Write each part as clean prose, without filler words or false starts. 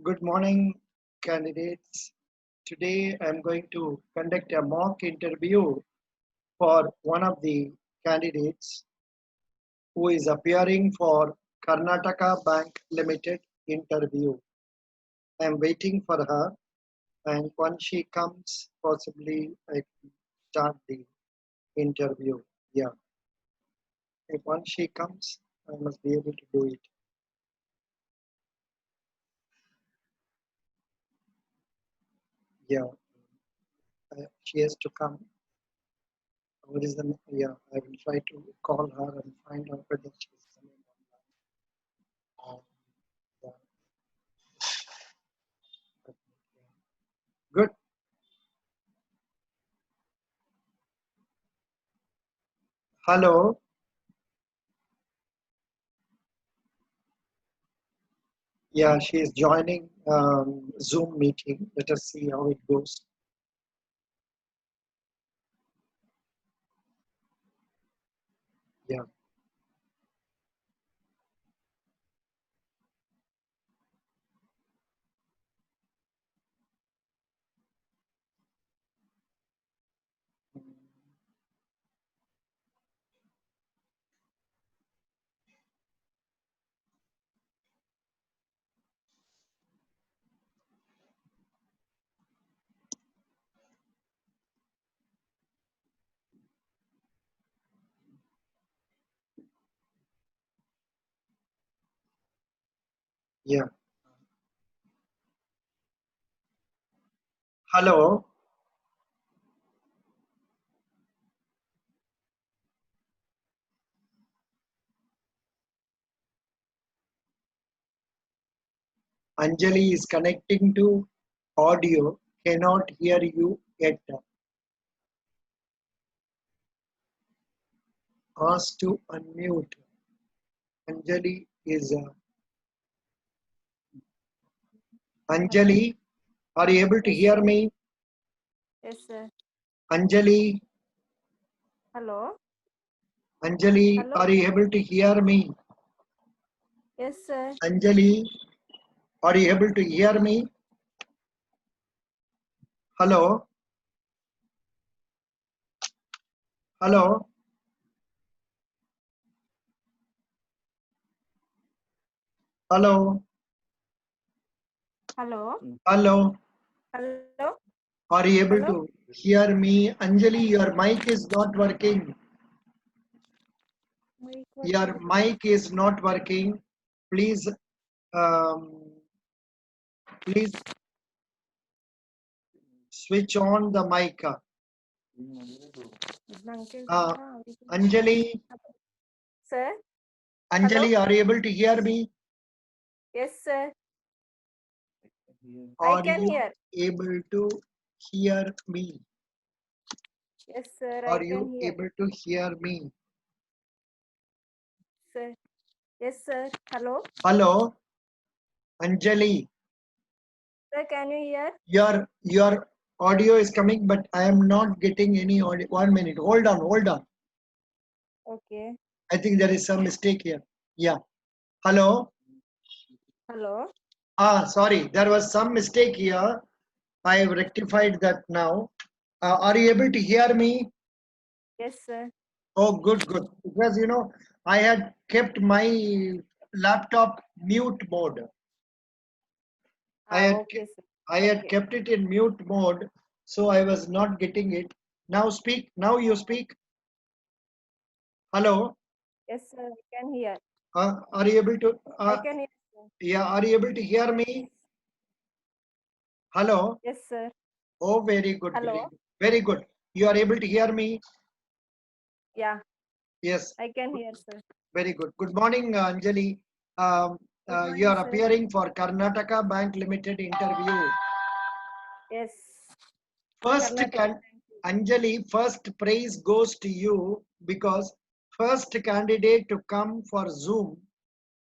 Good morning, candidates. Today I'm going to conduct a mock interview for one of the candidates who is appearing for Karnataka Bank Limited interview. I'm waiting for her, and once she comes, possibly I can start the interview. Yeah, if once she comes, I must be able to do it. Yeah, she has to come. What is the? Yeah, I will try to call her and find out whether she is coming online. Yeah, good. Hello. Yeah, she is joining Zoom meeting. Let us see how it goes. Yeah. Yeah. Hello. Anjali is connecting to audio. Cannot hear you yet. Ask to unmute. Anjali is. Hello. Anjali, are you able to Yes, hear sir. me? Yes, sir. Anjali, Hello. Anjali, Hello. are you able to hear me? Yes, sir. Anjali, are you able to hear me? Hello. Hello. Hello. Hello. Hello. Hello. Are you able Hello. to hear me? Anjali, your mic is not working. Mic Your working. mic is not working. Please, um, please switch on the mic. Uh, Anjali, Sir. Hello. Anjali, are you able to hear me? Yes, sir. I Are can you hear. able to hear me? Yes, sir. I Are can you hear. able to hear me? Sir. Yes, sir. Hello. Hello, Anjali. Sir, can you hear? Your audio is coming, but I am not getting any audio. 1 minute. Hold on, hold on. Okay. I think there is some mistake here. Yeah. Hello. Hello. Sorry, there was some mistake here. I have rectified that now. Are you able to hear me? Yes, sir. Oh, good, good. Because I had kept my laptop mute mode. I had Okay, sir. I had Okay. kept it in mute mode, so I was not getting it. Now speak. Now you speak. Hello. Yes, sir. I can hear. Are you able to? I can hear, sir. Yeah. Are you able to hear me? Hello. Yes, sir. Oh, very good, very Hello. good, very good. You are able to hear me? Yeah. Yes. I can hear, sir. Very good. Good morning, Anjali. Um, Good you morning, are sir. appearing for Karnataka Bank Limited interview. Yes. First, Karnataka. can Anjali, first praise goes to you because first candidate to come for Zoom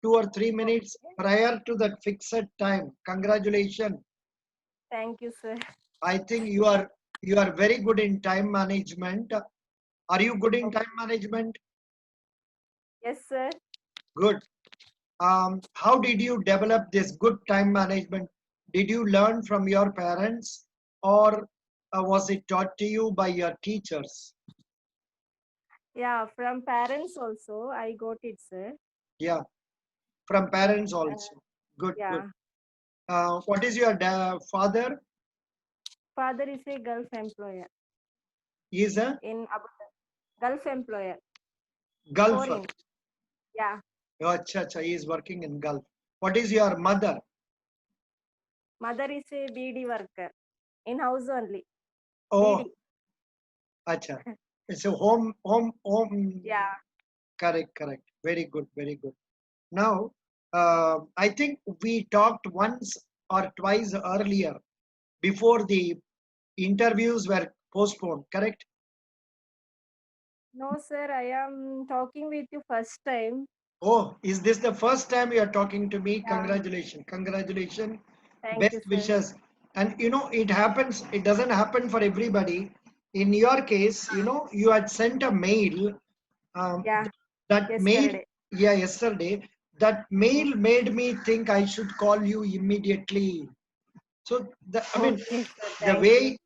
2 or 3 minutes Okay. prior to that fixed time. Congratulations. Thank you, sir. I think you are very good in time management. Are you good in Okay. time management? Yes, sir. Good. How did you develop this good time management? Did you learn from your parents, or was it taught to you by your teachers? Yeah, from parents also I got it, sir. Yeah, from parents Uh, also. Good, good. yeah, What is your father? father is a Gulf employer He is a in Abu Dhabi. Gulf employer, Gulfer. foreign. Yeah, Oh, acha, acha, he is working in Gulf. What is your mother? mother is a BD worker in house only. Oh, BD. acha. It's a home. Yeah. Correct, correct. Very good, very good. Now, I think we talked once or twice earlier before the interviews were postponed, correct? No, sir, I am talking with you first time. Oh, is this the first time you are talking to me? Yeah, Congratulations, congratulations, thank best you, sir. wishes. And it happens, it doesn't happen for everybody. In your case, you had sent a mail. Um, Yeah, that mail, yesterday. yeah, yesterday, that Mm. mail made me think I should call you immediately. So, Okay, sir, the thank you. way,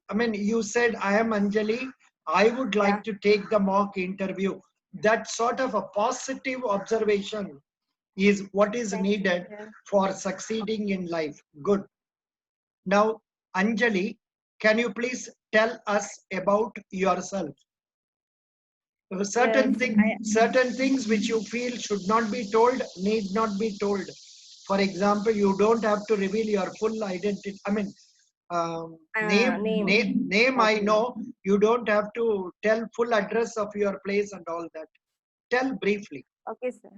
you said, I am Anjali, I would Yeah, like to take the mock interview. That sort of a positive observation is what is thank you, needed sir. for succeeding in life. Good. Now, Anjali, can you please tell us about yourself? Yes, Certain things which you feel should not be told need not be told. For example, you don't have to reveal your full identity. name. Name I Okay, know. You don't have to tell full address of your place and all that. Tell briefly. okay, sir.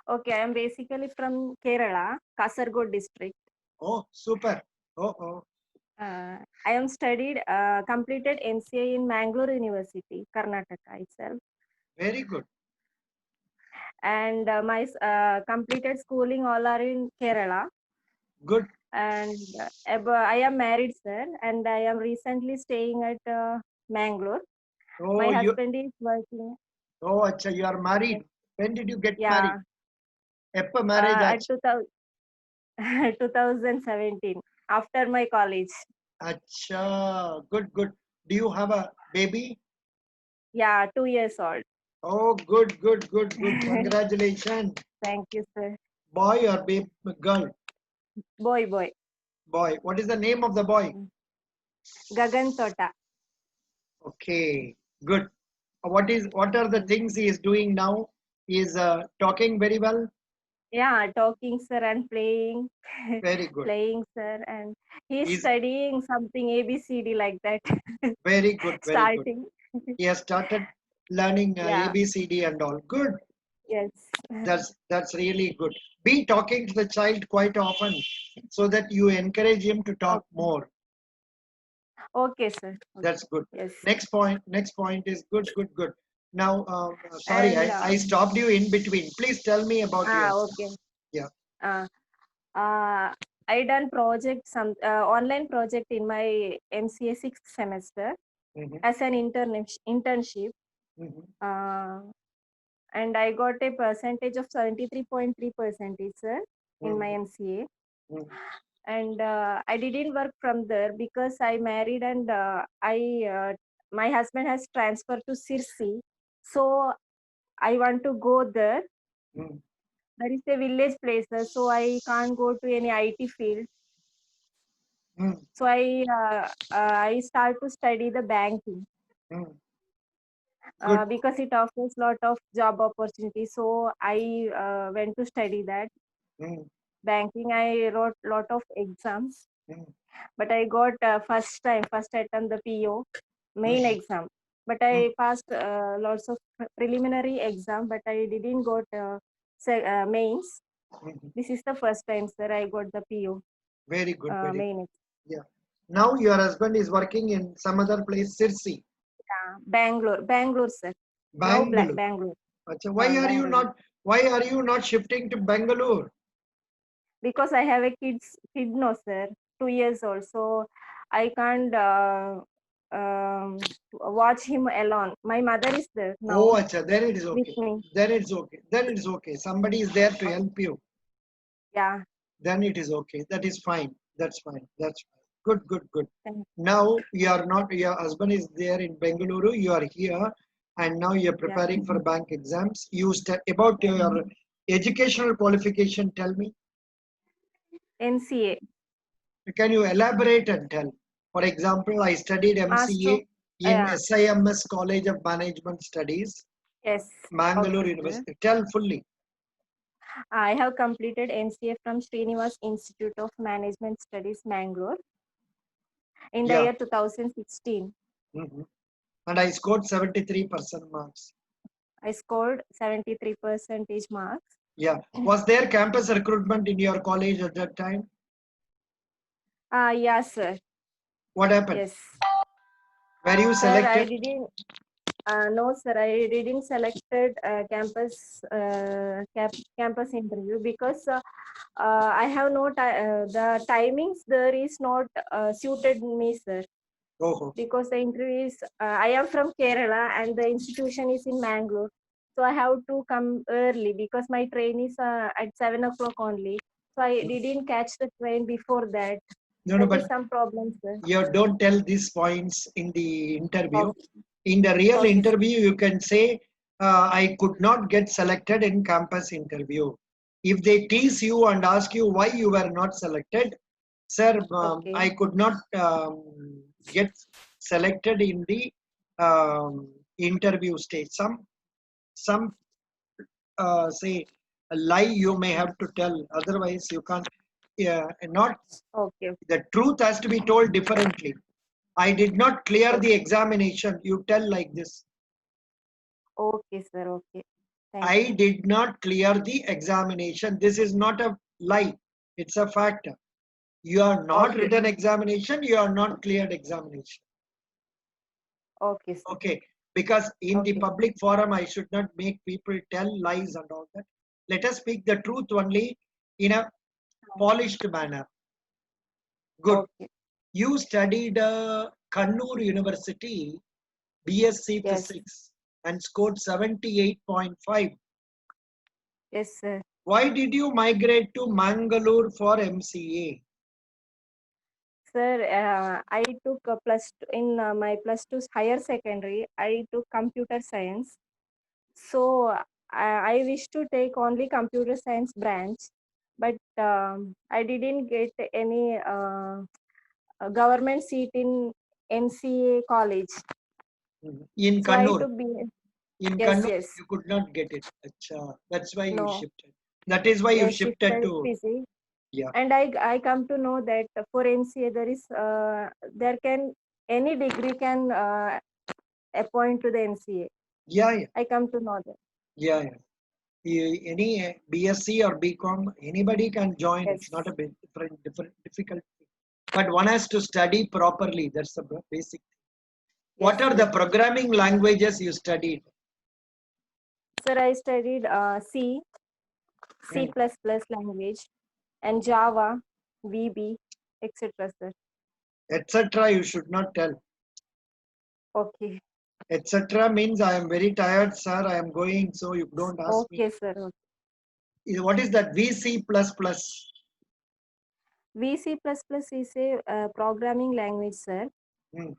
Okay, I am basically from Kerala, Kasargod district. Oh, super. Oh, oh, I am studied, completed MCA in Mangalore University, Karnataka itself, very good. and my completed schooling all are in Kerala. Good. And I am married, sir, and I am recently staying at Mangalore. Oh, My husband is working. acha, you are Yes, married. When did you get married? yeah, Eppa marriage at acha. 2000, 2017 after my college. Acha, good, good. Do you have a baby? Yeah, 2 years old. Oh, good, good, good, good. Congratulations. Thank you, sir. Boy or babe, girl? Boy, boy. Boy. What is the name of the boy? Gagan Tota. Okay, good. What are the Mm. things he is doing now? He is talking very well. Yeah, talking, sir, and playing. Very good. Playing, sir, and he's He's studying something ABCD like that. very good, very good. Starting. He has started learning Yeah, ABCD and all. Good. yes. That's really good. Be talking to the child quite often so that you encourage him to talk Okay, more. okay, sir. Okay. That's good. Yes. Next point is good, good, good. Now, sorry, And I stopped you in between. Please tell me about yourself. okay. Yeah. Uh, uh, I done project some online project in my MCA sixth semester Hmm. as an internship. Hmm. Uh, and I got a percentage of 73.3 percentage, sir, in my Hmm. MCA. Hmm. And I didn't work from there because I married, and my husband has transferred to Sirsi, so I want to go there. Hmm. There is a village place, so I can't go to any IT field. Hmm. So I start to study the banking Hmm. Good. because it offers lot of job opportunities. So I went to study that Hmm. banking. I wrote lot of exams, Hmm. but I got first attempt the PO main Hmm. exam. But Hmm. I passed lots of preliminary exam, but I didn't got mains. Hmm. This is the first time, sir, I got the PO Very good, very good. main exam. Yeah. Now your husband is working in some other place, Sirsi, Bangalore, sir. Now Bangalore. Bangalore, Acha, why are you Bangalore. not? Why are you not shifting to Bangalore? Because I have a kid, no, sir, 2 years old, so I can't watch him alone. My mother is there Oh, now acha, then it is with okay. me. Then it's okay. Then it's okay. Somebody is there to help you. Yeah. Then it is okay. That is fine. That's fine. That's fine. Good, good, good. Thank- Now you are not, your husband is there in Bengaluru, you are here, and now you are Yeah. preparing for bank exams. About Yes. your educational qualification, tell me. NCA. Can you elaborate and tell? For example, I studied Master of, MCA in yeah. SIMS College of Management Studies, Yes. Mangalore Okay, sir. University. Tell fully. I have completed NCA from Srinivas Institute of Management Studies, Mangalore, in the Yeah. year 2016. Mhm. And I scored 73% marks. I scored 73 percentage marks. Yeah. Was there campus recruitment in your college at that time? Yes, sir. What happened? Yes. Were you Sir, I selected? didn't. No, sir, I didn't selected campus interview because I have no the timings there is not suited me, sir. Oh, Because the interview is I am from Kerala and the institution is in Mangalore, so I have to come early because my train is at 7 o'clock only. So I didn't catch the train before that. no, That is but some problem, sir. you don't tell these points in the interview. Okay, In the real okay, sir. interview, you can say, I could not get selected in campus interview. If they tease you and ask you why you were not selected, sir, Okay, I could not get selected in the interview stage. Some say a lie you may have to tell. Otherwise, you can't. Not okay, the truth has to be told differently. I did not clear the okay, examination. You tell like this. okay, sir. Okay, thank I you. did not clear the examination. This is not a lie. It's a fact. You are not Okay, written examination. You are not cleared examination. okay, sir. Okay. Because in the Okay, public forum, I should not make people tell lies and all that. Let us speak the truth only in a polished manner. Good. okay. You studied Kannur University BSc Yes, Physics and scored 78.5. yes, sir. Why did you migrate to Mangalore for MCA? Sir, I took a in my plus two higher secondary. I took computer science. So I wish to take only computer science branch, but I didn't get any government seat in NCA college. In So I Kannur. took B. In Yes, Kannur, yes. you could not get it. Achha. That's why you No, shifted. That is why you yes, shifted shifted to, physics. yeah. And I come to know that for NCA there can any degree can appoint to the NCA. Yeah, yeah, I come to know that. yeah, yeah. Any BSc or BCom, anybody can join. It's Yes, not a bit different, difficult thing. But one has to study properly. That's the basic. What yes, are yes. the programming languages you studied? Sir, I studied C++ language, and Java, VB, etc. Sir. Etc. You should not tell. Okay, Etc. means I am very tired, sir. I am going, so you don't ask me. okay, sir. Okay. What is that? VC plus plus. VC++ is a programming language, sir. Hmm,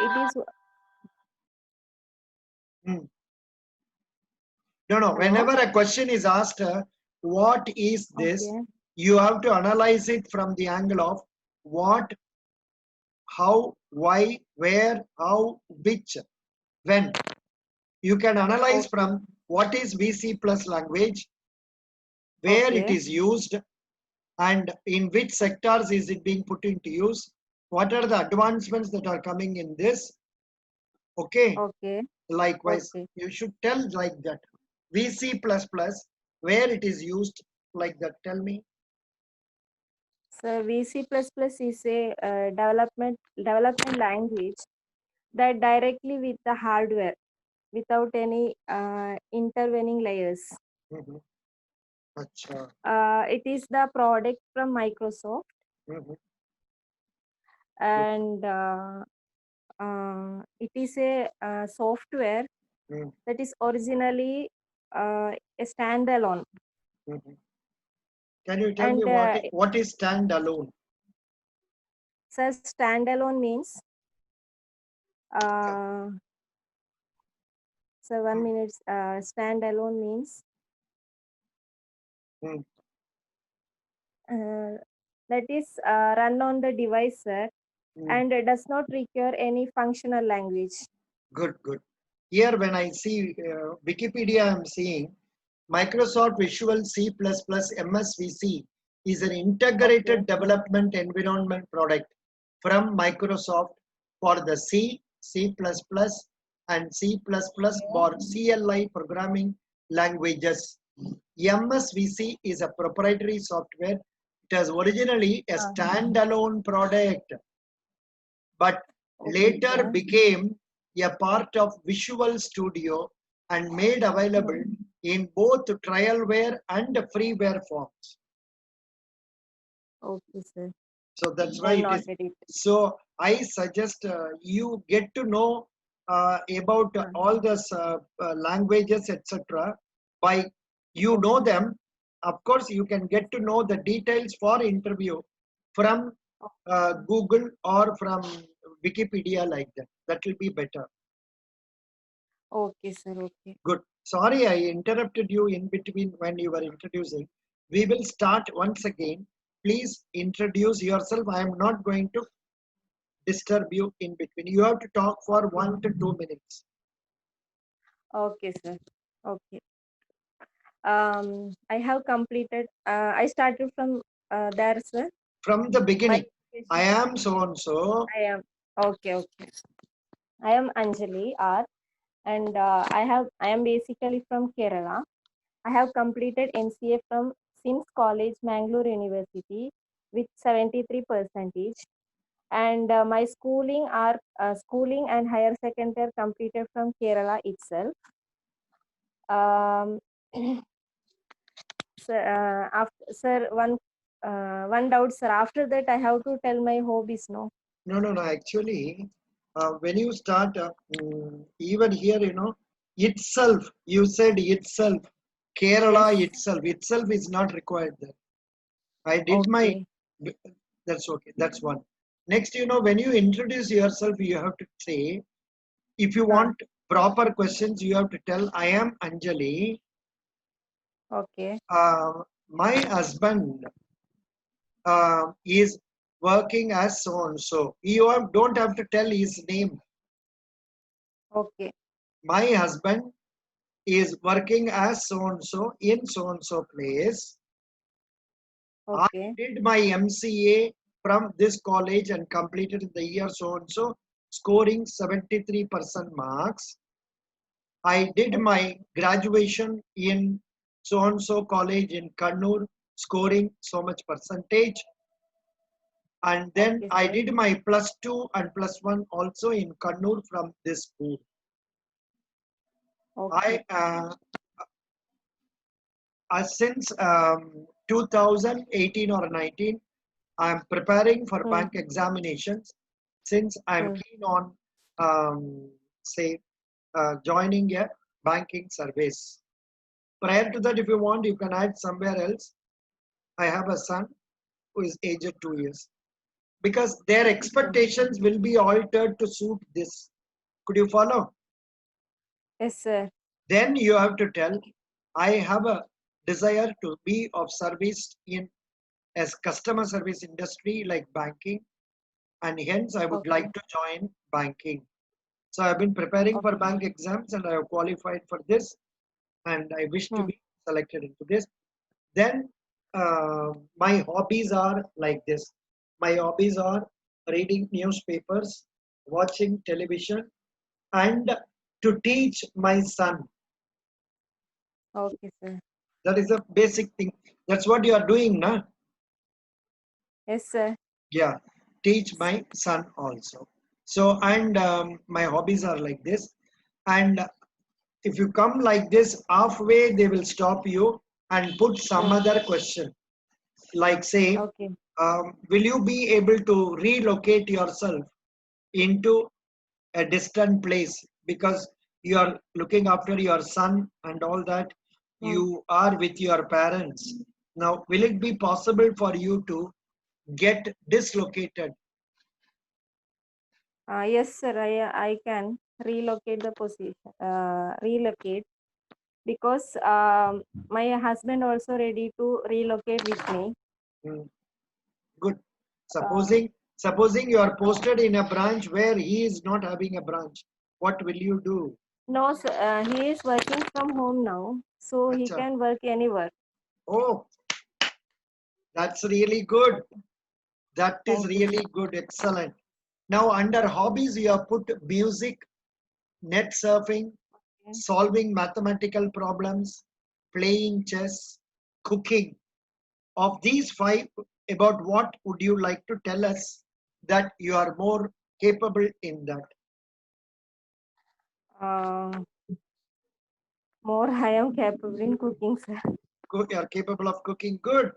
It is. hmm. No, no. Hello. Whenever a question is asked, what is this? Okay, You have to analyze it from the angle of what, how, why, where, how, which, when. You can analyze okay, from what is VC plus language, where it okay, is used, and in which sectors is it being put into use. What are the advancements that are coming in this? Okay. okay, Likewise, okay. you should tell like that. VC plus plus, where it is used like that. Tell me. So VC++ is a development language that directly with the hardware without any intervening layers. Mhm. Acha. It is the product from Microsoft, Mhm. Good. and it is a software Mhm. that is originally a standalone. Mhm. Can you tell me And what is standalone? sir, standalone means uh, so 1 minute. Standalone means Hmm. uh, that is run on the device, sir, Hmm. and does not require any functional language. Good, good. Here, when I see Wikipedia, I'm seeing Microsoft Visual C++ MSVC is an integrated Okay. development environment product from Microsoft for the C, C++, and C++ or CLI programming languages. MSVC is a proprietary software. It was originally a standalone product, but Okay, later sir. became a part of Visual Studio and made available in both trialware and freeware forms. Okay, sir. So that's I why it is. noted it. So I suggest you get to know about all those languages, etc. By you know them. Of course, you can get to know the details for interview from Google or from Wikipedia like that. That will be better. Okay, sir. Okay. Good. Sorry, I interrupted you in between when you were introducing. We will start once again. Please introduce yourself. I am not going to disturb you in between. You have to talk for 1 to 2 minutes. Okay, sir. Okay. I have completed. I started from there, sir. From the My beginning, I education. am so and so. I am okay. Okay. I am Anjali R, and I am basically from Kerala. I have completed MCA from Sims College, Mangalore University, with 73 percentage. And my schooling and higher secondary completed from Kerala itself. Um, sir, sir, one doubt, sir. After that, I have to tell my hobbies, no? No, no, no. Actually, when you start, even here, itself, you said itself, Kerala Yes. itself is not required there. I did my, Okay. that's okay, that's one. Next, when you introduce yourself, you have to say, if you Huh. want proper questions, you have to tell, I am Anjali. Okay. My husband is working as so and so. You don't have to tell his name. Okay. My husband is working as so and so in so and so place. I Okay. did my MCA from this college and completed in the year so and so, scoring 73% marks. I did my graduation in so and so college in Kannur, scoring so much percentage. And then Okay, I sir. did my +2 and +1 also in Kannur from this school. Okay. I since 2018 or 19, I'm preparing for Hmm. bank examinations. Since I'm Hmm. keen on say joining a banking service. Prior to that, if you want, you can add somewhere else. I have a son who is aged 2 years, because their Okay, sir. expectations will be altered to suit this. Could you follow? Yes, sir. Then you have to tell, I have a desire to be of service in as customer service industry like banking, and hence I would Okay. like to join banking. So I've been preparing for Okay. bank exams and I have qualified for this, and I wish to Hmm. be selected into this. Then my hobbies are like this. My hobbies are reading newspapers, watching television, and to teach my son. Okay, sir. That is a basic thing. That's what you are doing, na? Yes, sir. Yeah, teach my son also. So, and my hobbies are like this. And if you come like this, halfway they will stop you and put some Hmm. other question. Like say, Okay. will you be able to relocate yourself into a distant place because you are looking after your son and all that? Hmm. You are with your parents. Now, will it be possible for you to get dislocated? Yes, sir. I can relocate the position. Relocate because my husband also ready to relocate with me. Hmm, good. Uh, Supposing you are posted in a branch where he is not having a branch, what will you do? no, sir, he is working from home now, so he Acha. can work anywhere. Oh, that's really good. That is Thank you, sir. really good. Excellent. Now, under hobbies, you have put music, net surfing, Okay. solving mathematical problems, playing chess, cooking. Of these five, about what would you like to tell us that you are more capable in that? Uh, More I am capable in cooking, sir. You are capable of cooking. Good.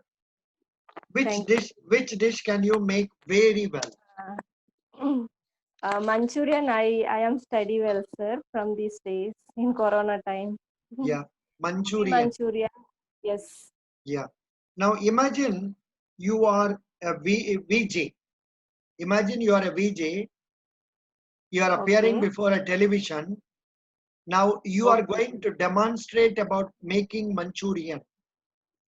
Thank you. Which dish can you make very well? Manchurian, I am study well, sir, from these days in Corona time. Yeah, Gobi Manchurian. Manchurian, yes. Yeah. Now imagine you are a VJ. Imagine you are a VJ. You are appearing Okay, before a television. Now you are okay, going to demonstrate about making Manchurian.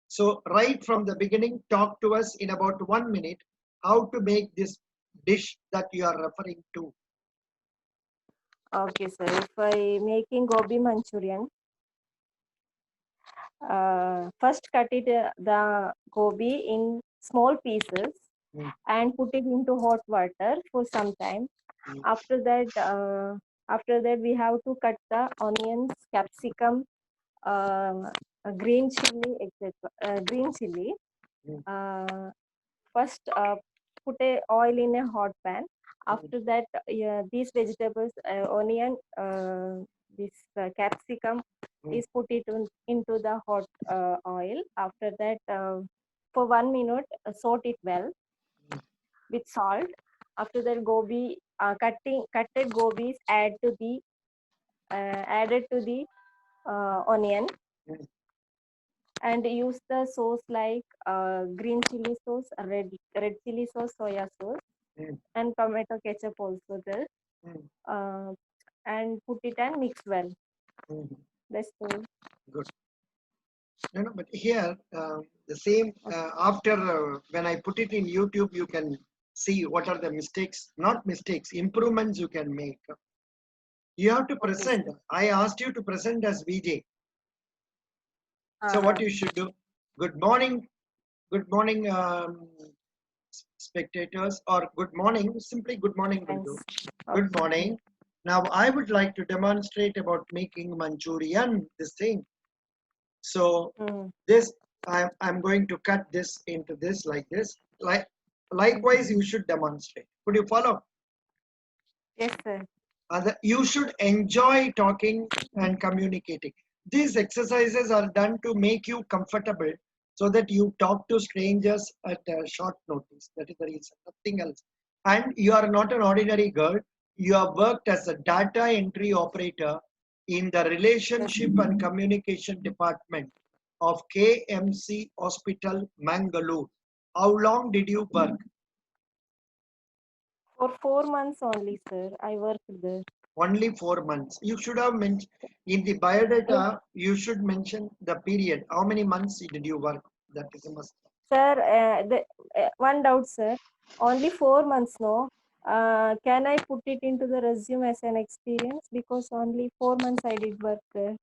So right from the beginning, talk to us in about 1 minute how to make this dish that you are referring to. okay, sir. If I making gobi Manchurian, first cut it the gobi in small pieces Mm, and put it into hot water for some time. mm, After that, we have to cut the onions, capsicum, green chili, etc. Green chili. mm, Uh, First, put a oil in a hot pan. mm, After that, yeah, these vegetables, onion, this capsicum, mm, is put it into the hot oil. After that, for 1 minute, salt it well with salt. After that, gobi, cutted gobis added to the onion, mm, and use the sauce like green chili sauce, red chili sauce, soya sauce, mm, and tomato ketchup also there. mm, Uh, and put it and mix well. mm. That's all. Good. No, no, but here the same after when I put it in YouTube, you can see what are the mistakes, not mistakes, improvements you can make. You have to Okay, present. sir. I asked you to present as VJ. So Uh, what you should do? Good morning, good morning, spectators, or good morning. Simply good morning will do. thanks. Good Okay. morning. Now I would like to demonstrate about making Manchurian. This thing. So Mm. this I'm going to cut this into this like this. Likewise, you should demonstrate. Could you follow? Yes, sir. You should enjoy talking and communicating. These exercises are done to make you comfortable so that you talk to strangers at a short notice. That is the reason, nothing else. And you are not an ordinary girl. You have worked as a data entry operator in the Yes. relationship and communication department of KMC Hospital, Mangalore. How long did you work? For 4 months only, sir. I worked there. Only 4 months. You should have mentioned in the In, biodata, you should mention the period. How many months did you work? That is a must. sir, one doubt, sir. Only 4 months, no. Can I put it into the resume as an experience? Because only 4 months I did work there.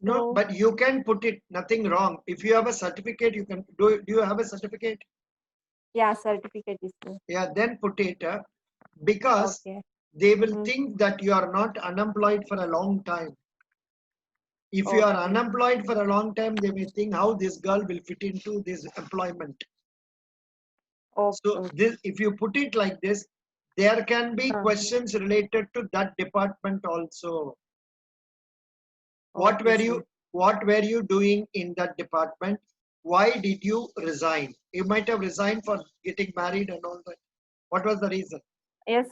No, So, but you can put it, nothing wrong. If you have a certificate, you can do you have a certificate? yeah, certificate is there. Yeah, then put it because Okay. they will Mm. think that you are not unemployed for a long time. If you are Okay. unemployed for a long time, they may think how this girl will fit into this employment. Okay. So Okay. this, if you put it like this, there can be Uh, questions related to that department also. What okay, were sir. you what were you doing in that department? Why did you resign? You might have resigned for getting married and all that. What was the reason? Yes,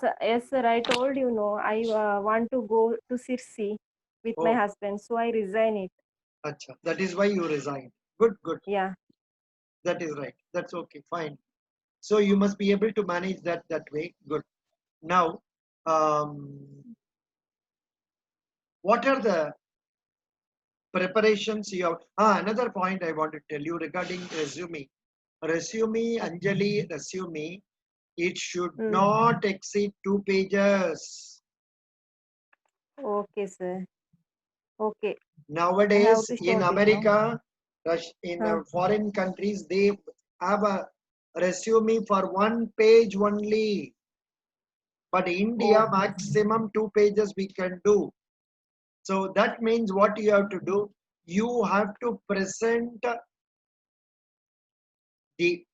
sir. I told you, no. I want to go to Sirsi with my Oh, husband, so I resign it. acha. That is why you resigned. Good, good. Yeah. That is right. That's okay. Fine. So you must be able to manage that way. Good. Now, what are the preparations you have? Another point I want to tell you regarding resume. Resume, Anjali, resume. It should not exceed 2 pages. Okay, sir. Okay. I have Nowadays, to in start it now. America, in foreign countries, they have a resume for 1 page only. But India, maximum 2 pages we can do. So that means what you have to do, you have to present the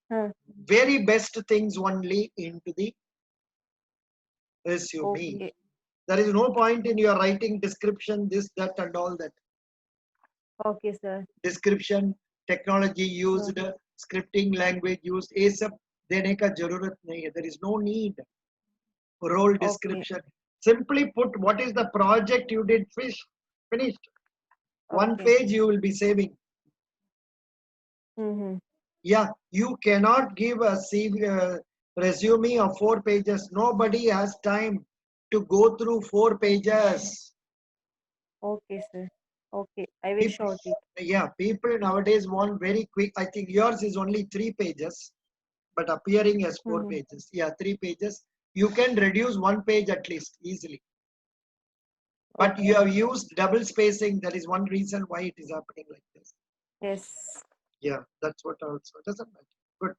very best things only into the resume. Okay. There is no point in your writing description, this, that, and all that. Okay, sir. Description, technology used, scripting language used, ये सब देने का जरूरत नहीं है. There is no need. Role description. Simply put what is the project you did finished. 1 page you will be saving. Yeah, you cannot give a CV, resume of 4 pages. Nobody has time to go through 4 pages. Okay, sir. Okay, I will short it. Yeah, people nowadays want very quick. I think yours is only 3 pages, but appearing as 4 pages. Yeah, 3 pages. You can reduce 1 page at least easily. But you have used double spacing. That is one reason why it is happening like this. Yes. Yeah, that's what also doesn't matter. Good.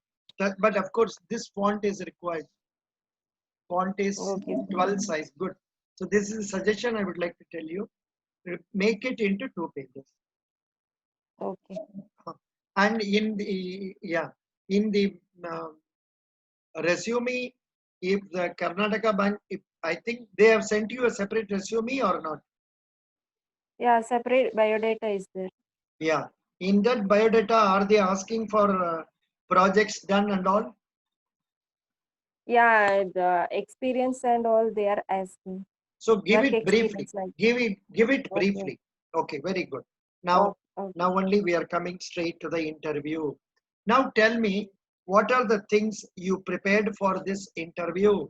But of course, this font is required. Font is 12 size. Good. So this is a suggestion I would like to tell you. Make it into 2 pages. Okay. And in the resume, if the Karnataka Bank, if I think they have sent you a separate resume or not? Yeah, separate biodata is there. Yeah. In that biodata, are they asking for projects done and all? Yeah, the experience and all they are asking. So give Work it briefly. experience, like Give it briefly. Okay, very good. Now only we are coming straight to the interview. Now tell me, what are the things you prepared for this interview?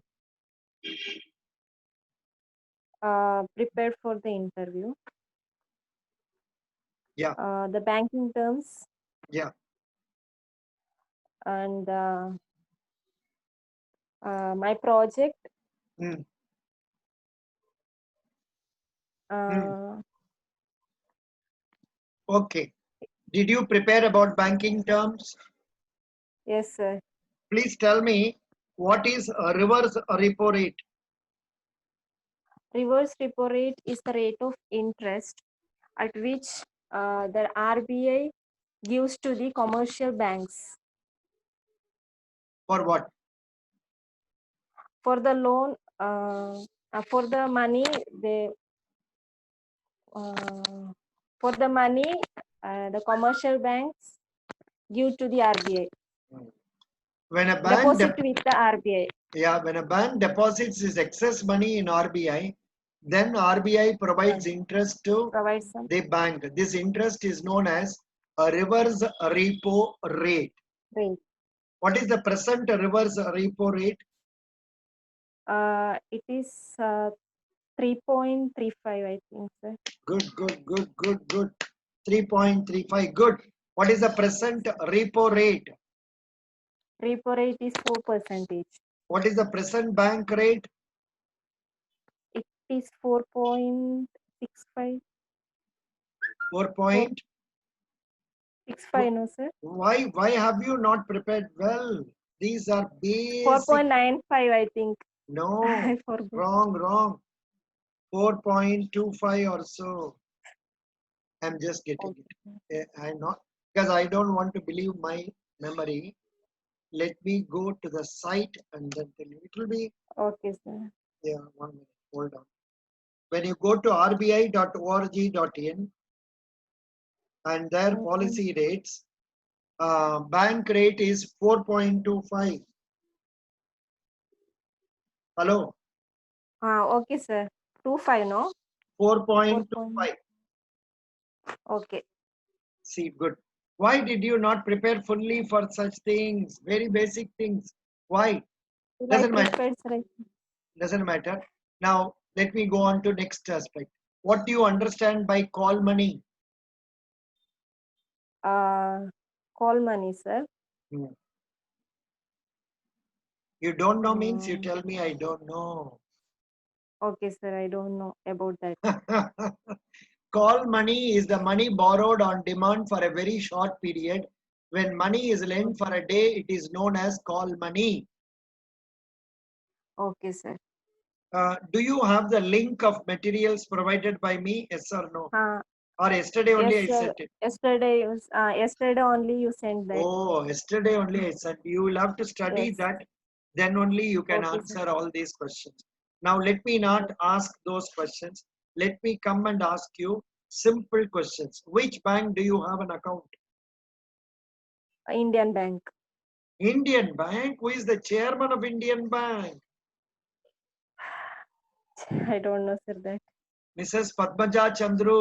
Prepared for the interview. Yeah. The banking terms. Yeah. And my project. Okay. Did you prepare about banking terms? Yes, sir. Please tell me, what is a reverse repo rate? Reverse repo rate is the rate of interest at which the RBI gives to the commercial banks. For what? For the loan, for the money, they for the money the commercial banks give to the RBI. When a bank deposit with the RBI. Yeah, when a bank deposits its excess money in RBI, then RBI provides interest to the bank. This interest is known as a reverse repo rate. What is the present reverse repo rate? It is 3.35, I think, sir. Good. 3.35, good. What is the present repo rate? Repo rate is 4%. What is the present bank rate? It is 4.65. 4.65, no, sir. Why have you not prepared well? These are basic. 4.95, I think. No, wrong. 4.25 or so. I'm just getting it. I'm not, because I don't want to believe my memory. Let me go to the site and then tell you. It will be. Okay, sir. Yeah, 1 minute. Hold on. When you go to rbi.org.in and their policy rates, bank rate is 4.25. Hello? Okay, sir. 25, no? 4.25. Okay. See, good. Why did you not prepare fully for such things? Very basic things. Why? I Doesn't matter. prepared, sir. Doesn't matter. Now, let me go on to next aspect. What do you understand by call money? Call money, sir. Hmm. You don't know means you Mm, tell me I don't know. okay, sir. I don't know about that. Call money is the money borrowed on demand for a very short period. When money is lent for a day, it is known as call money. Okay, sir. Do you have the link of materials provided by me? Yes or no? Uh, Or yesterday yes, only I sir. sent it? Yesterday only you sent that. Oh, yesterday only I sent. You will have to study Yes. that. Then only you can Okay, sir. answer all these questions. Now let me not ask those questions. Let me come and ask you simple questions. Which bank do you have an account? Indian Bank. Indian Bank. Who is the chairman of Indian Bank? I don't know, sir. That. Mrs. Padmaja Chandru.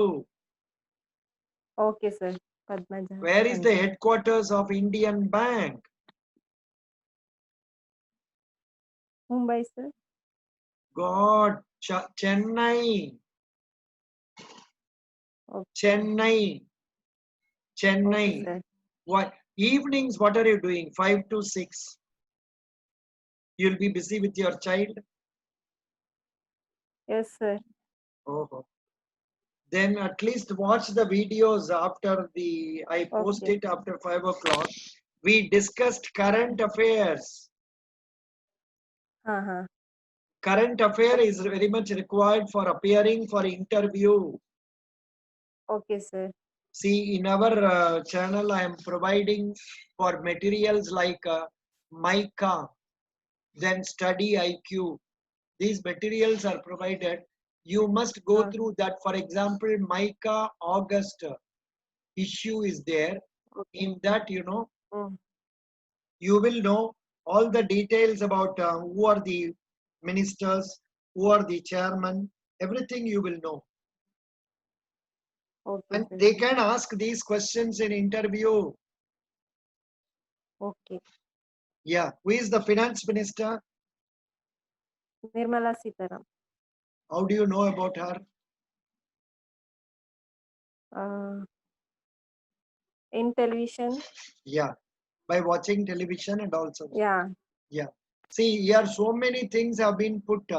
Okay, sir. Padmaja Where is the Chandra. headquarters of Indian Bank? Mumbai, sir. God, Chennai. Okay. Chennai. Okay, Chennai. sir. What evenings? What are you doing? 5 to 6. You'll be busy with your child. Yes, sir. Oh, then at least watch the videos after I post Okay. it after 5 o'clock. We discussed current affairs. Uh-huh. Current affair Okay. is very much required for appearing for interview. Okay, sir. See, in our channel, I am providing for materials like MICA, then Study IQ. These materials are provided. You must go Uh, through that. For example, MICA August issue is there. okay. In that, Mm. you will know all the details about who are the ministers, who are the chairman, everything you will know. Okay, And sir. they can ask these questions in interview. Okay. Yeah, who is the finance minister? Nirmala Sitaram. How do you know about her? Uh, in television. Yeah, by watching television and also. Yeah. Yeah. See, here so many things have been put.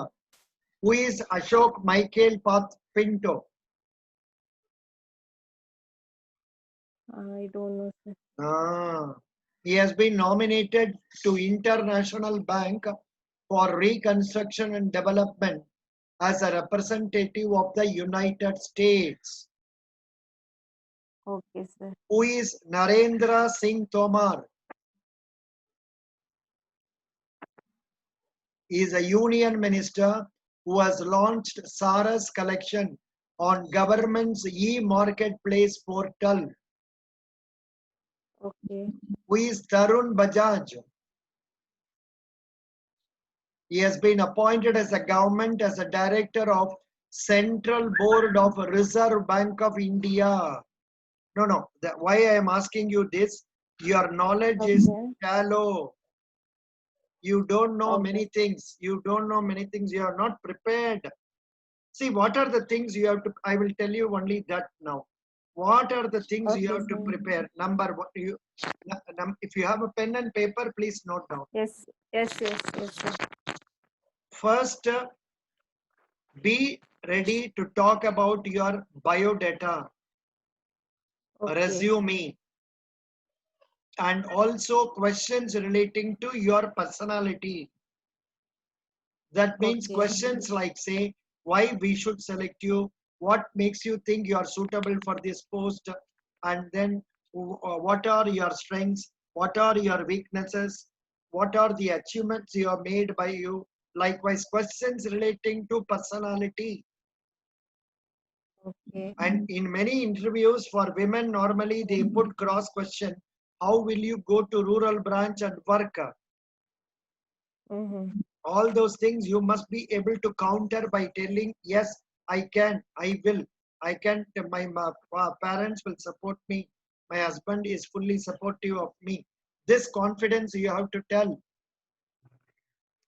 Who is Ashok Michael Path Pinto? I don't know, sir. Ah, he has been nominated to International Bank for Reconstruction and Development as a representative of the United States. Okay, sir. Who is Narendra Singh Tomar? He is a union minister who has launched Saras collection on government's e-marketplace portal. Okay. Who is Tarun Bajaj? He has been appointed as a government as a director of Central Board of Reserve Bank of India. No, no. Why I am asking you this? Your knowledge is Okay. shallow. You don't know Okay. many things. You don't know many things. You are not prepared. See, what are the things you have to? I will tell you only that now. What are the things you Okay, have to sir. prepare? Number one, if you have a pen and paper, please note down. Yes. Yes. Yes. Yes, sir. First, be ready to talk about your biodata, Okay. resume, and also questions relating to your personality. That means Okay. questions like, say, why we should select you, what makes you think you are suitable for this post, and then what are your strengths, what are your weaknesses, what are the achievements you have made by you. Likewise, questions relating to personality. Okay. And in many interviews for women, normally they put cross question, how will you go to rural branch and work? Mm-hmm. All those things you must be able to counter by telling, yes, I can, I will, I can, my parents will support me. My husband is fully supportive of me. This confidence you have to tell.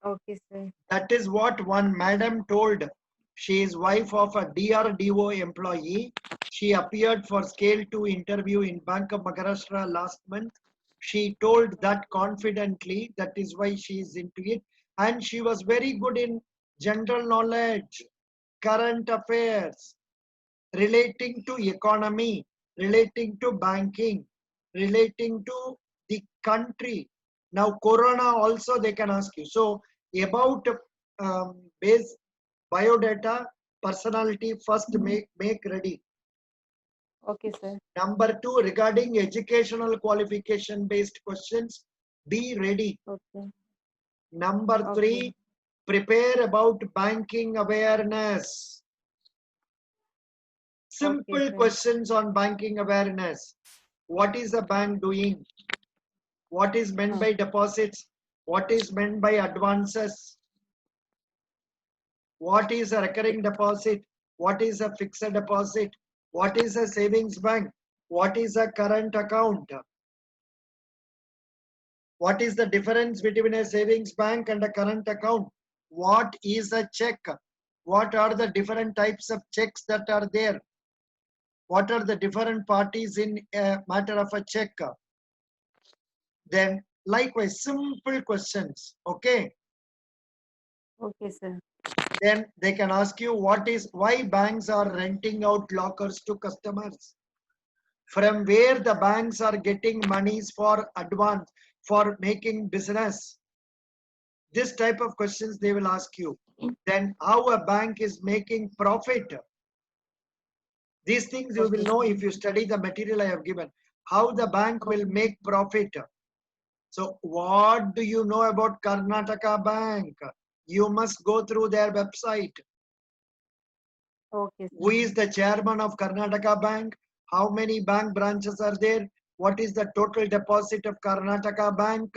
Okay, sir. That is what one madam told. She is wife of a DRDO employee. She appeared for Scale 2 interview in Bank of Maharashtra last month. She told that confidently. That is why she is into it. And she was very good in general knowledge, current affairs, relating to economy, relating to banking, relating to the country. Now, Corona also they can ask you. So, about base biodata, personality first make ready. Okay, sir. Number two, regarding educational qualification based questions, be ready. Okay. Number Okay. three, prepare about banking awareness. Simple Okay, sir. questions on banking awareness. What is a bank doing? What is meant by deposits? What is meant by advances? What is a recurring deposit? What is a fixed deposit? What is a savings bank? What is a current account? What is the difference between a savings bank and a current account? What is a check? What are the different types of checks that are there? What are the different parties in a matter of a check? Then likewise, simple questions, okay? Okay, sir. Then they can ask you why banks are renting out lockers to customers? From where the banks are getting monies for advance, for making business? This type of questions they will ask you. Then how a bank is making profit? These things you will know if you study the material I have given. How the bank will make profit. So what do you know about Karnataka Bank? You must go through their website. Okay, Who sir. is the chairman of Karnataka Bank? How many bank branches are there? What is the total deposit of Karnataka Bank?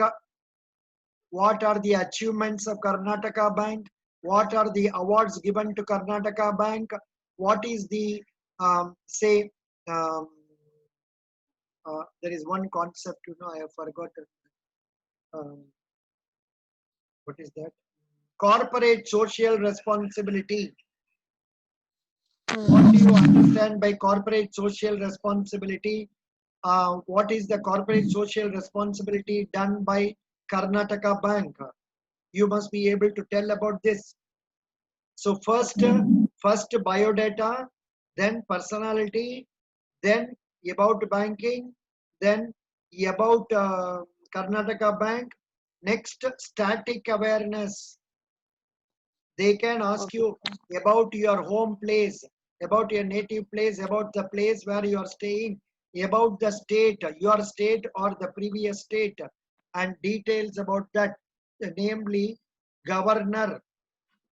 What are the achievements of Karnataka Bank? What are the awards given to Karnataka Bank? What is the, say, um, there is one concept, I have forgotten. What is that? Corporate social responsibility. What do you understand by corporate social responsibility? What is the corporate social responsibility done by Karnataka Bank? You must be able to tell about this. So first biodata, then personality, then about banking, then about Karnataka Bank. Next, static awareness. They can ask you about your home place, about your native place, about the place where you are staying, about the state, your state or the previous state, and details about that, namely governor,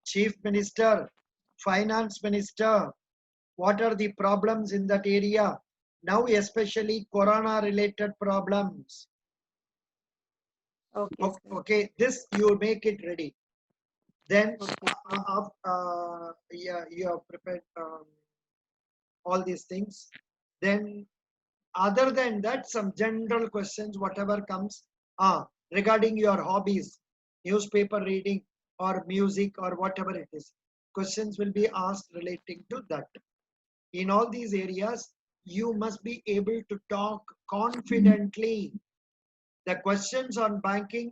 chief minister, finance minister, what are the problems in that area, now especially corona related problems. Okay, sir. Okay, this you make it ready. Then yeah, you have prepared all these things. Then other than that, some general questions, whatever comes, regarding your hobbies, newspaper reading or music or whatever it is, questions will be asked relating to that. In all these areas, you must be able to talk confidently. The questions on banking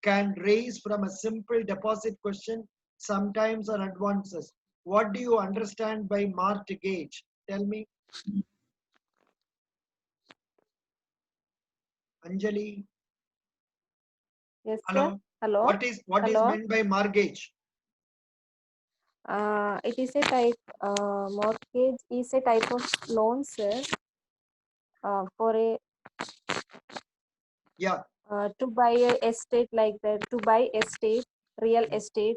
can raise from a simple deposit question, sometimes on advances. What do you understand by mortgage? Tell me. Anjali. Yes, sir. Hello. Hello. What is Hello. meant by mortgage? It is a type, mortgage is a type of loan, sir, for a Yeah. to buy a estate like that, to buy estate, real estate,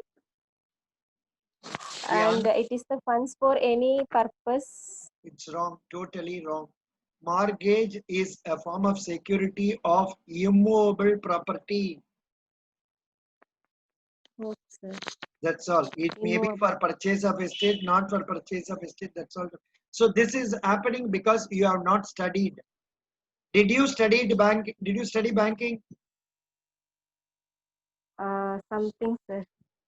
Yeah. and it is the funds for any purpose. It's wrong. Totally wrong. Mortgage is a form of security of immovable property. Yes, sir. That's all. It may be Immovable. for purchase of estate, not for purchase of estate. That's all. So this is happening because you have not studied. Did you study bank? Did you study banking? Something, sir.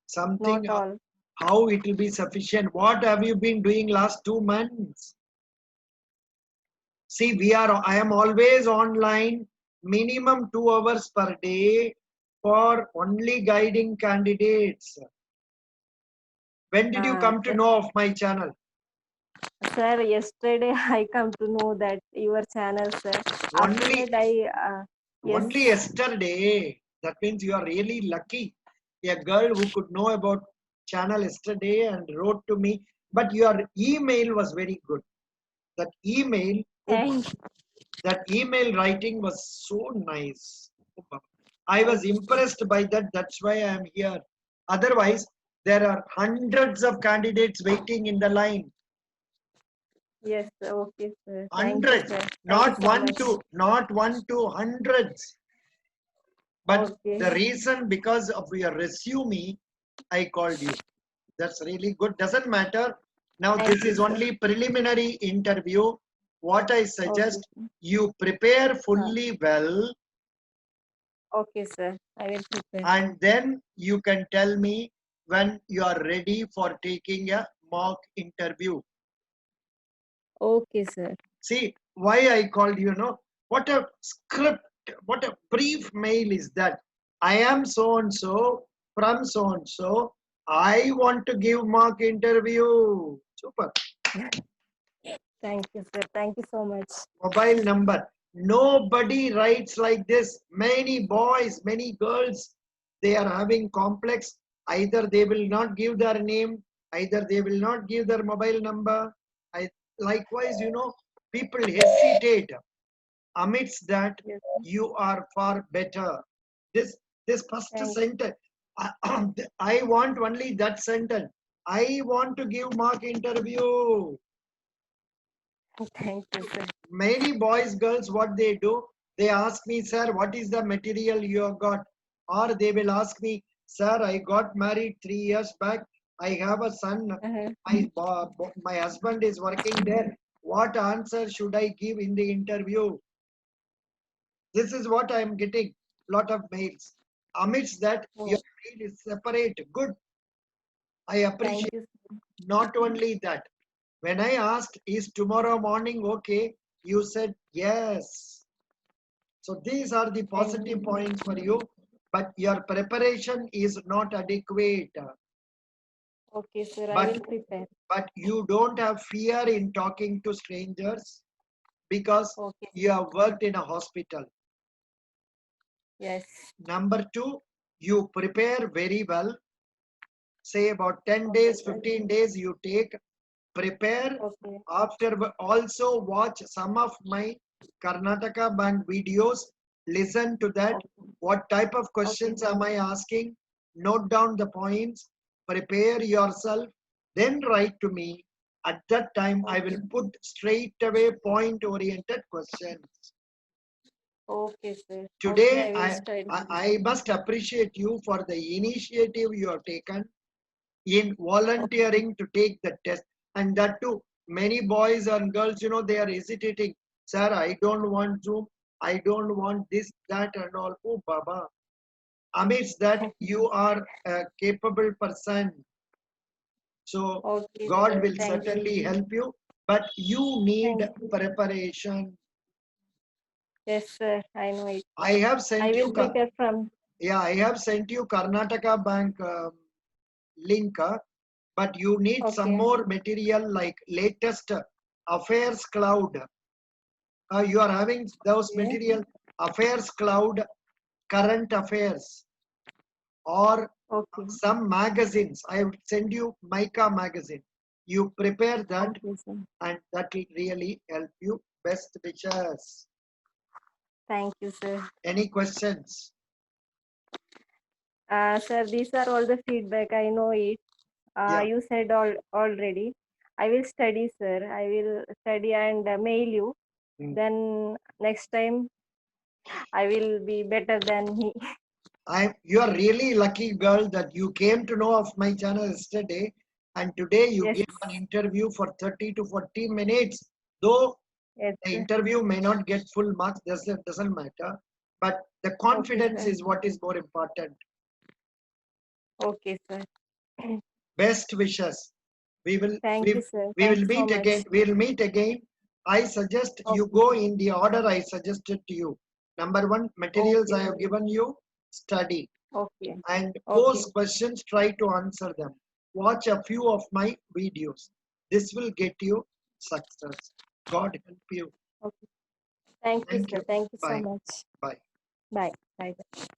Something. Not all. How it will be sufficient? What have you been doing last 2 months? See, I am always online, minimum 2 hours per day for only guiding candidates. When did you come to Just, know of my channel? sir, yesterday I come to know that your channel, sir. After Only, that, yes, only yesterday. That means you are really lucky. A girl who could know about channel yesterday and wrote to me. But your email was very good. That email, thank, that email writing was so nice. I was thank you, sir. impressed by that. That's why I am here. Otherwise, there are hundreds of candidates waiting in the line. Yes, sir. Okay, sir. Thank you, Hundreds, sir. Thank you not so one, much. two, not one, two, hundreds. But Okay. the reason because of your resume, I called you. That's really good. Doesn't matter. Now Thank this you, is sir. only preliminary interview. What I Okay, suggest, sir. you prepare fully well, Okay, sir. I will prepare. and then you can tell me when you are ready for taking a mock interview. Okay, sir. See, why I called you, know, what a script, what a brief mail is that. I am so and so from so and so. I want to give mock interview. Super. Thank you, sir. Thank you so much. Mobile number. Nobody writes like this. Many boys, many girls, they are having complex. Either they will not give their name, either they will not give their mobile number. Likewise, people hesitate. Amidst that, Yes, you are far better. This first thank sentence, I want only that sentence. I want to give mock interview. thank you, sir. Many boys, girls, what they do, they ask me, sir, what is the material you have got? Or they will ask me, sir, I got married 3 years back. I have a son. Uh-huh. My husband is working there. What answer should I give in the interview? This is what I am getting. Lot of mails. Amidst that, Oh, your mail is separate. Good. I thank appreciate. you, sir. Not only that, when I asked, is tomorrow morning okay? You said yes. So these are the Thank positive you. points for you, but your preparation is not adequate. Okay, sir. I But will prepare. but you don't have fear in talking to strangers because Okay. you have worked in a hospital. Yes. Number two, you prepare very well. Say about 10 Okay, days, sir. 15 days you take, prepare. Okay. After also watch some of my Karnataka Bank videos, listen to that. Okay. What type of Okay, questions sir. am I asking? Note down the points, prepare yourself, then write to me. At that time, I will Okay. put straight away point oriented questions. Okay, sir. Okay, Today, I will study. I must appreciate you for the initiative you have taken in Okay. volunteering to take the test. And that too, many boys and girls, they are hesitating. Sir, I don't want Zoom. I don't want this, that, and all. Oh, Baba. Amidst that, you are a capable person. So, Okay, God sir. will Thank you. certainly help you. But you need Thank you. preparation. Yes, sir. I know it. I have I sent will you, prepare from. yeah, I have sent you Karnataka Bank link. But you need some Okay. more material like latest affairs cloud. You are having those Okay. material affairs cloud, current affairs, or Okay. some magazines. I will send you Mica magazine. You prepare that, Okay, sir. and that will really help you. Best wishes. Thank you, sir. Any questions? Sir, these are all the feedback. I know it. Yeah. You said all already. I will study, sir. I will study and mail you. Mm. Then next time I will be better than he. You are really lucky girl that you came to know of my channel yesterday, and today you Yes. gave an interview for 30 to 40 minutes. Though Yes, The sir. interview may not get full marks, doesn't matter, but the confidence sir. is what is more important. Okay, sir. Best wishes. We will Thank you, sir. we will Thanks so meet again. much. We'll meet again. I suggest you Okay, go sir. in the order I suggested to you. Number one, materials Okay, I have sir. given you, study Okay. and Okay. pose questions, try to answer them. Watch a few of my videos. This will get you success. God help you. Okay. Thank you, Thank sir. you. Thank you so Bye. much. Bye. Bye. Bye.